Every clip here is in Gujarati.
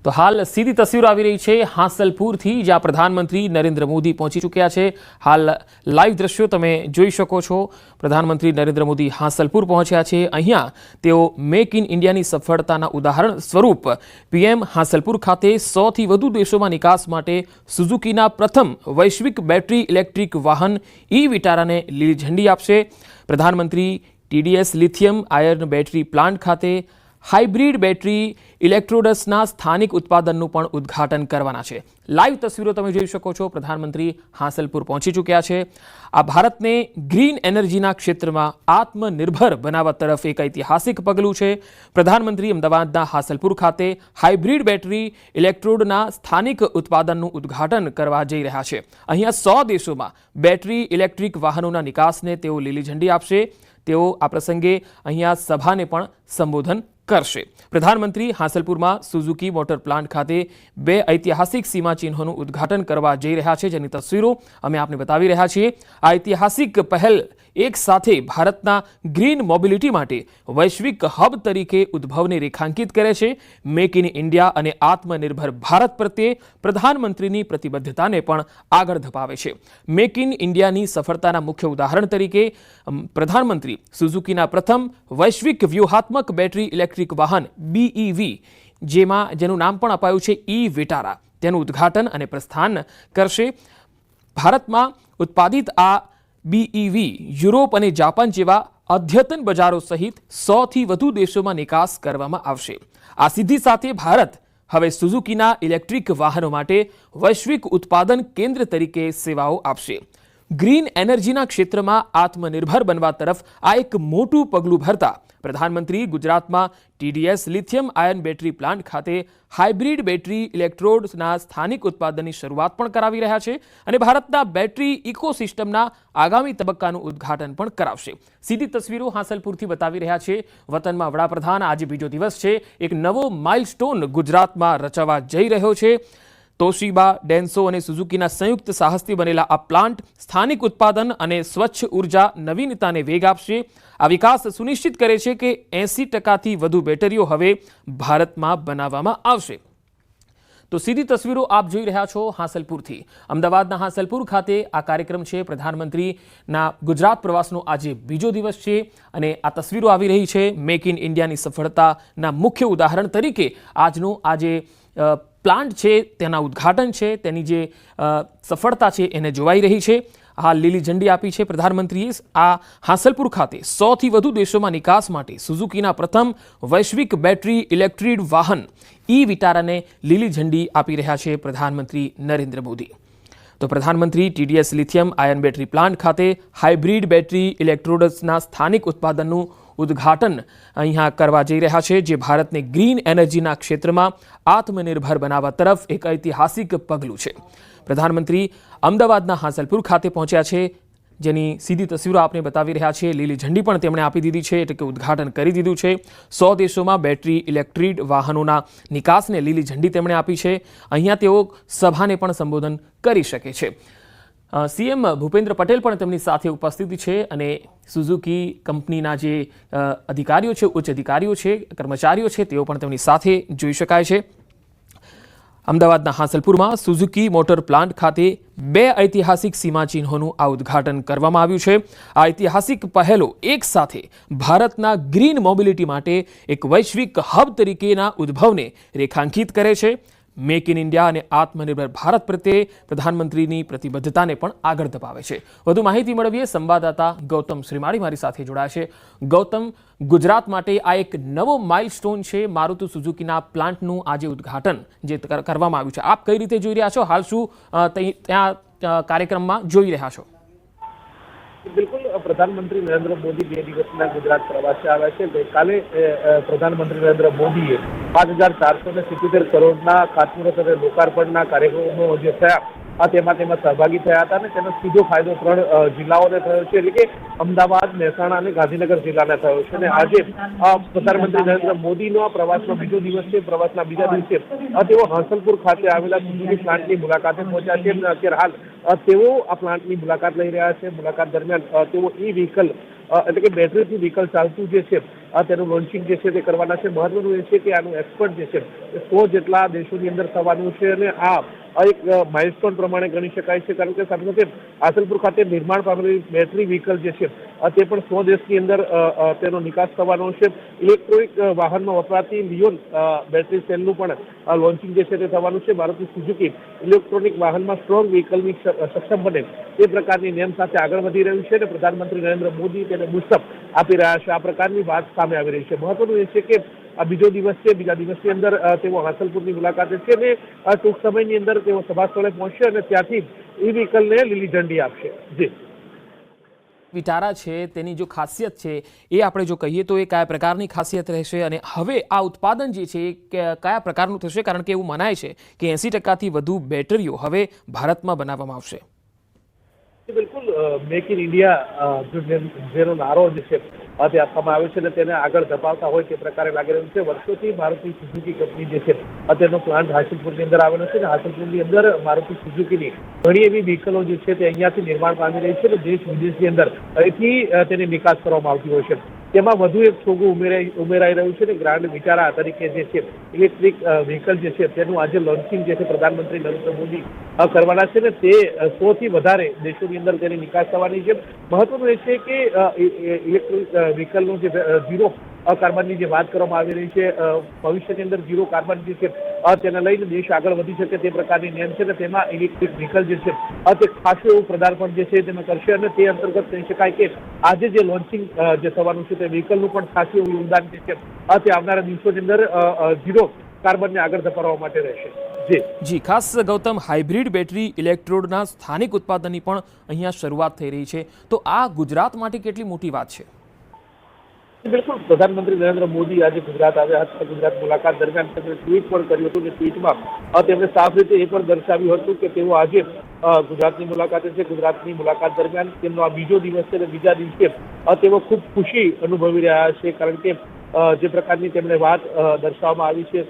તો હાલ સીધી તસવીરો આવી રહી છે હાંસલપુરથી, જ્યાં પ્રધાનમંત્રી નરેન્દ્ર મોદી પહોંચી ચૂક્યા છે। હાલ લાઈવ દ્રશ્યો તમે જોઈ શકો છો। પ્રધાનમંત્રી નરેન્દ્ર મોદી હાંસલપુર પહોંચ્યા છે। અહીંયા તેઓ મેક ઇન ઇન્ડિયાની સફળતાના ઉદાહરણ સ્વરૂપ પીએમ હાંસલપુર ખાતે 100થી વધુ દેશોમાં નિકાસ માટે સુઝુકીના પ્રથમ વૈશ્વિક બેટરી ઇલેક્ટ્રિક વાહન ઈ વિટારાને લીલી ઝંડી આપશે। પ્રધાનમંત્રી TDS lithium iron battery plant ખાતે હાઇબ્રિડ બેટરી ઇલેક્ટ્રોડ્સના સ્થાનિક ઉત્પાદનનું પણ ઉદ્ઘાટન કરવાના છે। લાઈવ તસવીરો તમે જોઈ શકો છો। પ્રધાનમંત્રી હાંસલપુર પહોંચી ચૂક્યા છે। આ ભારતને ગ્રીન એનર્જીના ક્ષેત્રમાં આત્મનિર્ભર બનાવવા તરફ એક ઐતિહાસિક પગલું છે। પ્રધાનમંત્રી અમદાવાદના હાંસલપુર ખાતે હાઇબ્રિડ બેટરી ઇલેક્ટ્રોડના સ્થાનિક ઉત્પાદનનું ઉદ્ઘાટન કરવા જઈ રહ્યા છે। અહીંયા 100 દેશોમાં બેટરી ઇલેક્ટ્રિક વાહનોના નિકાસને તેઓ લીલી ઝંડી આપશે। તેઓ આ પ્રસંગે અહીંયા સભાને પણ સંબોધન કરશે। પ્રધાનમંત્રી હાંસલપુરમાં સુઝુકી મોટર પ્લાન્ટ ખાતે 2 ઐતિહાસિક સીમાચિહ્નોનું ઉદ્ઘાટન કરવા જઈ રહ્યા છે, જેની તસવીરો અમે આપને બતાવી રહ્યા છીએ। આ ઐતિહાસિક પહેલ એક સાથે ભારતના ગ્રીન મોબિલિટી માટે વૈશ્વિક હબ તરીકે ઉદ્ભવને રેખાંકિત કરે છે। મેક ઇન ઇન્ડિયા અને આત્મનિર્ભર ભારત પ્રત્યે પ્રધાનમંત્રીની પ્રતિબદ્ધતાને પણ આગળ ધપાવે છે। મેક ઇન ઇન્ડિયાની સફળતાના મુખ્ય ઉદાહરણ તરીકે પ્રધાનમંત્રી સુઝુકીના પ્રથમ વૈશ્વિક વ્યૂહાત્મક બેટરી ઇલેક્ટ્રિક વાહન BEV, જેનું નામ પણ અપાયું છે ઈ વિટારા, તેનું ઉદ્ઘાટન અને પ્રસ્થાન કરશે। ભારતમાં ઉત્પાદિત આ BEV યુરોપ અને જાપાન જેવા અદ્યતન બજારો સહિત 100થી વધુ દેશોમાં નિકાસ કરવામાં આવશે। આ સિદ્ધિ સાથે ભારત હવે સુઝુકીના ઇલેક્ટ્રિક વાહનો માટે વૈશ્વિક ઉત્પાદન કેન્દ્ર તરીકે સેવાઓ આપશે। ગ્રીન એનર્જીના ક્ષેત્રમાં આત્મનિર્ભર બનવા તરફ આ એક મોટું પગલું ભરતા પ્રધાનમંત્રી ગુજરાતમાં TDS lithium iron battery plant ખાતે હાઇબ્રિડ બેટરી ઇલેક્ટ્રોડ્સના સ્થાનિક ઉત્પાદનની શરૂઆત પણ કરાવી રહ્યા છે અને ભારતના બેટરી ઇકોસિસ્ટમના આગામી તબક્કાનું ઉદ્ઘાટન પણ કરાવશે। સીધી તસવીરો હાંસલપુરથી બતાવી રહ્યા છે। વતનમાં વડાપ્રધાન, આજે બીજો દિવસ છે। એક નવો માઇલસ્ટોન ગુજરાતમાં રચાવા જઈ રહ્યો છે। તોશિબા, ડેન્સો અને સુઝુકીના સંયુક્ત સાહસથી બનેલા આ પ્લાન્ટ સ્થાનિક ઉત્પાદન અને સ્વચ્છ ઉર્જા નવીનતાને વેગ આપશે। આ વિકાસ સુનિશ્ચિત કરે છે કે 80%થી વધુ બેટરીઓ હવે ભારતમાં બનાવવામાં આવશે। તો સીધી તસવીરો આપ જોઈ રહ્યા છો હાંસલપુરથી। અમદાવાદના હાંસલપુર ખાતે આ કાર્યક્રમ છે। પ્રધાનમંત્રીના ગુજરાત પ્રવાસનો આજે બીજો દિવસ છે અને આ તસવીરો આવી રહી છે મેક ઇન ઇન્ડિયાની સફળતાના મુખ્ય ઉદાહરણ તરીકે આજનું આજે પ્લાન્ટ છે તેના ઉદ્ઘાટન છે, તેની જે સફળતા છે એને જોવાઈ રહી છે। હાલ લીલી ઝંડી આપી છે પ્રધાનમંત્રીએ। આ હાંસલપુર ખાતે 100થી વધુ દેશોમાં નિકાસ માટે સુઝુકીના પ્રથમ વૈશ્વિક બેટરી ઇલેક્ટ્રિક વાહન ઈ વિટારાને લીલી ઝંડી આપી રહ્યા છે પ્રધાનમંત્રી નરેન્દ્ર મોદી। તો પ્રધાનમંત્રી TDS lithium iron battery plant ખાતે હાઇબ્રિડ બેટરી ઇલેક્ટ્રોડ્સના સ્થાનિક ઉત્પાદનનું ઉદ્ઘાટન અહીંયા કરવા જઈ રહ્યા છે, જે ભારતને ગ્રીન એનર્જીના ક્ષેત્રમાં આત્મનિર્ભર બનાવવા તરફ એક ઐતિહાસિક પગલું છે। પ્રધાનમંત્રી અમદાવાદના હાંસલપુર ખાતે પહોંચ્યા છે, જેની સીધી તસવીરો આપને બતાવી રહ્યા છે। લીલી ઝંડી પણ તેમણે આપી દીધી છે, એટલે કે ઉદ્ઘાટન કરી દીધું છે। 100 દેશોમાં બેટરી ઇલેક્ટ્રિક વાહનોના નિકાસને લીલી ઝંડી તેમણે આપી છે। અહીંયા તેઓ સભાને પણ સંબોધન કરી શકે છે। સીએમ ભૂપેન્દ્ર પટેલ પણ તેમની સાથે ઉપસ્થિત છે અને સુઝુકી કંપનીના જે અધિકારીઓ છે, ઉચ્ચ અધિકારીઓ છે, કર્મચારીઓ છે, તેઓ પણ તેમની સાથે જોઈ શકાય છે। અમદાવાદના હાંસલપુરમાં સુઝુકી મોટર પ્લાન્ટ ખાતે 2 ઐતિહાસિક સીમાચિહ્નોનું આ ઉદ્ઘાટન કરવામાં આવ્યું છે। આ ઐતિહાસિક પહેલો એક સાથે ભારતના ગ્રીન મોબિલિટી માટે એક વૈશ્વિક હબ તરીકેના ઉદ્ભવને રેખાંકિત કરે છે। મેક ઇન ઇન્ડિયા અને આત્મનિર્ભર ભારત પ્રત્યે પ્રધાનમંત્રીની પ્રતિબદ્ધતાને પણ આગળ ધપાવે છે। વધુ માહિતી મેળવીએ, સંવાદદાતા ગૌતમ શ્રીમાળી મારી સાથે જોડાયા છે। ગૌતમ, ગુજરાત માટે આ એક નવો માઇલસ્ટોન છે મારુતિ સુઝુકીના પ્લાન્ટનું આજે ઉદ્ઘાટન જે કરવામાં આવ્યું છે, આપ કઈ રીતે જોઈ રહ્યા છો? હાલ શું ત્યાં કાર્યક્રમમાં જોઈ રહ્યા છો? બિલકુલ, પ્રધાનમંત્રી નરેન્દ્ર મોદી 2 દિવસના ગુજરાત પ્રવાસે આવ્યા છે। ગઈકાલે પ્રધાનમંત્રી નરેન્દ્ર મોદીએ 5477 કરોડના ખાતમુહૂર્ત અને લોકાર્પણના કાર્યક્રમો જે થયા તેમાં સહભાગી થયા હતા અને તેનો સીધો ફાયદો 3 જિલ્લાઓને થયો છે, એટલે કે અમદાવાદ, મહેસાણા અને ગાંધીનગર જિલ્લાને થયો છે। અને આજે પ્રધાનમંત્રી નરેન્દ્ર મોદીનો આ પ્રવાસનો બીજો દિવસ છે। પ્રવાસના બીજા દિવસે તેઓ હાંસલપુર ખાતે આવેલા સુઝુકી પ્લાન્ટની મુલાકાતે પહોંચ્યા છે। અત્યારે હાલ તેઓ આ પ્લાન્ટની મુલાકાત લઈ રહ્યા છે। મુલાકાત દરમિયાન તેઓ ઈ વ્હીકલ એટલે કે બેટરીથી વ્હીકલ ચાલતું જે છે તેનું લોન્ચિંગ જે છે તે કરવાના છે. મહત્વનું એ છે કે આનું એક્સપર્ટ જે છે એ 100 જેટલા દેશોની અંદર થવાનું છે અને આ એક માઇલસ્ટોન પ્રમાણે ગણી શકાય છે, કારણ કે સાથે સાથે હાસલપુર ખાતે નિર્માણ પામેલી બેટરી વ્હીકલ જે છે તે પણ 100 દેશની અંદર તેનો નિકાસ થવાનો છે. ઇલેક્ટ્રોનિક વાહનમાં વપરાતી લિયોન બેટરી સેલનું પણ લોન્ચિંગ જે છે તે થવાનું છે. મારુતિ સુઝુકી ઇલેક્ટ્રોનિક વાહનમાં સ્ટ્રોંગ વ્હીકલની સક્ષમ બને એ પ્રકારની નેમ સાથે આગળ વધી રહ્યું છે અને પ્રધાનમંત્રી નરેન્દ્ર મોદી તેને બુસ્ટઅપ આપી રહ્યા છે. આ પ્રકારની વાત સામે આવી રહી છે. મહત્વનું એ છે કે આ બીજો દિવસ છે. બીજા દિવસની અંદર તેઓ હાસલપુરની મુલાકાતે છે અને ટૂંક સમયની અંદર તેઓ સભા સ્થળે પહોંચશે અને ત્યાંથી ઈ વ્હીકલને લીલી ઝંડી આપશે. જી, વિટારા છે તેની જો ખાસિયત છે એ આપણે જો કહીએ તો એ કયા પ્રકારની ખાસિયત રહેશે અને હવે આ ઉત્પાદન જે છે એ કયા પ્રકારનું થશે, કારણ કે એવું મનાય છે કે 80%થી વધુ બેટરીઓ હવે ભારતમાં બનાવવામાં આવશે. બિલકુલ, મેક ઇન ઇન્ડિયા જેનો નારો જે છે તે આપવામાં આવે છે અને તેને આગળ ધપાવતા હોય તે પ્રકારે લાગી રહ્યું છે. વર્ષોથી મારુતિ સુઝુકી કંપની જે છે તેનો પ્લાન્ટ હાસલપુરની અંદર આવેલો છે અને હાસલપુરની અંદર મારુતિ સુઝુકીની ઘણી એવી વ્હીકલો જે છે તે અહીંયાથી નિર્માણ પામી રહી છે અને દેશ વિદેશની અંદર અહીંથી તેની નિકાસ કરવામાં આવતી હોય છે. તેમાં વધુ એક છોગું ઉમેરાઈ રહ્યું છે અને ગ્રાન્ડ વિટારા તરીકે જે છે ઇલેક્ટ્રિક વ્હીકલ જે છે તેનું આજે લોન્ચિંગ જે છે પ્રધાનમંત્રી નરેન્દ્ર મોદી કરવાના છે ને તે 100થી વધારે દેશોની અંદર તેની નિકાસ થવાની છે. મહત્વનું એ છે કે ઇલેક્ટ્રિક વ્હીકલનું જે ઝીરો કાર્બનની જે વાત કરવામાં આવી રહી છે, ભવિષ્યની અંદર ઝીરો કાર્બન જે છે તેને લઈને દેશ આગળ વધી શકે તે પ્રકારની નેમ છે અને તેમાં ઇલેક્ટ્રિક વ્હીકલ જે છે તે ખાસું એવું પદાર્પણ જે છે તેમાં કરશે અને તે અંતર્ગત કહી શકાય કે આજે જે લોન્ચિંગ જે થવાનું છે તે વ્હીકલનું પણ ખાસું એવું યોગદાન જે છે તે આવનારા દિવસોની અંદર ઝીરો કાર્બનને આગળ ધપાવવા માટે રહેશે. જી, ખાસ ગૌતમ, હાઇબ્રિડ બેટરી ઇલેક્ટ્રોડના સ્થાનિક ઉત્પાદનની પણ અહીંયા શરૂઆત થઈ રહી છે, તો આ ગુજરાત માટે કેટલી મોટી વાત છે? બિલકુલ, પ્રધાનમંત્રી નરેન્દ્ર મોદી આજે ગુજરાત આવ્યા હતા. ગુજરાત મુલાકાત દરમિયાન તેમણે ટ્વીટ પણ કર્યું હતું અને ટ્વીટમાં તેમણે સાફ રીતે એ પણ દર્શાવ્યું હતું કે તેઓ આજે ગુજરાતની મુલાકાતે છે. ગુજરાતની મુલાકાત દરમિયાન તેમનો આ બીજો દિવસ છે અને બીજા દિવસે તેઓ ખૂબ ખુશી અનુભવી રહ્યા છે, કારણ કે જે પ્રકારની તેમણે વાત દર્શાવવામાં આવી છે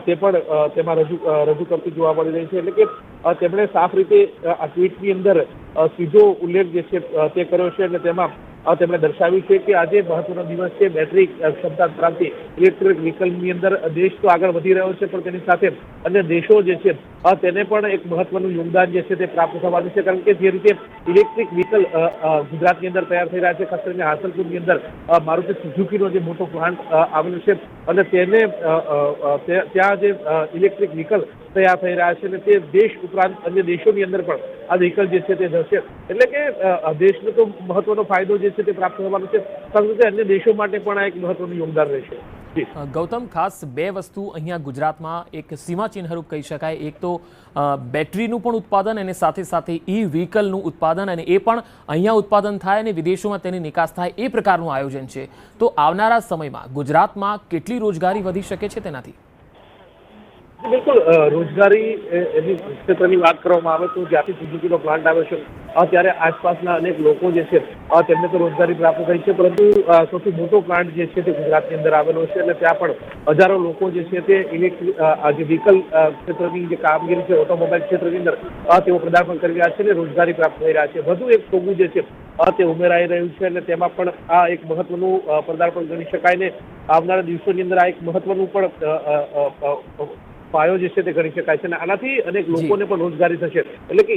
તે પણ તેમાં રજૂ કરતી જોવા મળી રહી છે. એટલે કે તેમણે સાફ રીતે આ ટ્વીટની અંદર સીધો ઉલ્લેખ જે છે તે કર્યો છે અને તેમાં તેમણે દર્શાવ્યું છે કે આજે મહત્વનો દિવસ છે. બેટરી ક્ષમતા ધરાવતી ઇલેક્ટ્રિક વ્હીકલની અંદર દેશ તો આગળ વધી રહ્યો છે પણ તેની સાથે અન્ય દેશો જે છે તેને પણ એક મહત્વનું યોગદાન જે છે તે પ્રાપ્ત થવાનું છે, કારણ કે જે રીતે ઇલેક્ટ્રિક વ્હીકલ ગુજરાતની અંદર તૈયાર થઈ રહ્યા છે, ખાસ કરીને હાસલપુરની અંદર મારુતિ સુઝુકીનો જે મોટો પ્લાન્ટ આવેલો છે અને તેને ત્યાં જે ઇલેક્ટ્રિક વ્હીકલ તૈયાર થઈ રહ્યા છે અને તે દેશ ઉપરાંત અન્ય દેશોની અંદર પણ આ વ્હીકલ જે છે તે જશે. એટલે કે દેશને તો મહત્વનો ફાયદો જે છે તે પ્રાપ્ત થવાનો છે, સાથે અન્ય દેશો માટે પણ આ એક મહત્વનું યોગદાન રહેશે. ગૌતમ, ખાસ બે વસ્તુ અહીંયા ગુજરાતમાં એક સીમાચિહ્નરૂપ કહી શકાય. એક તો બેટરીનું પણ ઉત્પાદન અને સાથે સાથે ઈ વ્હીકલનું ઉત્પાદન, અને એ પણ અહીંયા ઉત્પાદન થાય અને વિદેશોમાં તેની નિકાસ થાય એ પ્રકારનું આયોજન છે. તો આવનારા સમયમાં ગુજરાતમાં કેટલી રોજગારી વધી શકે છે તેનાથી? બિલકુલ, રોજગારી એની ક્ષેત્રની વાત કરવામાં આવે તો જ્યાંથી સુઝુકીનો પ્લાન્ટ આવ્યો છે ત્યારે આસપાસના અનેક લોકો જે છે તેમને તો રોજગારી પ્રાપ્ત થઈ છે, પરંતુ સૌથી મોટો પ્લાન્ટ જે છે તે ગુજરાતની અંદર આવેલો છે અને ત્યાં પણ હજારો લોકો જે છે તે ઇલેક્ટ્રિક જે વ્હીકલ ક્ષેત્રની જે કામગીરી છે ઓટોમોબાઈલ ક્ષેત્રની અંદર તેઓ પદાર્પણ કરી રહ્યા છે અને રોજગારી પ્રાપ્ત થઈ રહ્યા છે. વધુ એક સોગું જે છે તે ઉમેરાઈ રહ્યું છે અને તેમાં પણ આ એક મહત્વનું પદાર્પણ ગણી શકાય ને આવનારા દિવસોની અંદર આ એક મહત્વનું પણ પાયો જે છે તે ગણી શકાય છે અને આનાથી અનેક લોકોને પણ રોજગારી થશે. એટલે કે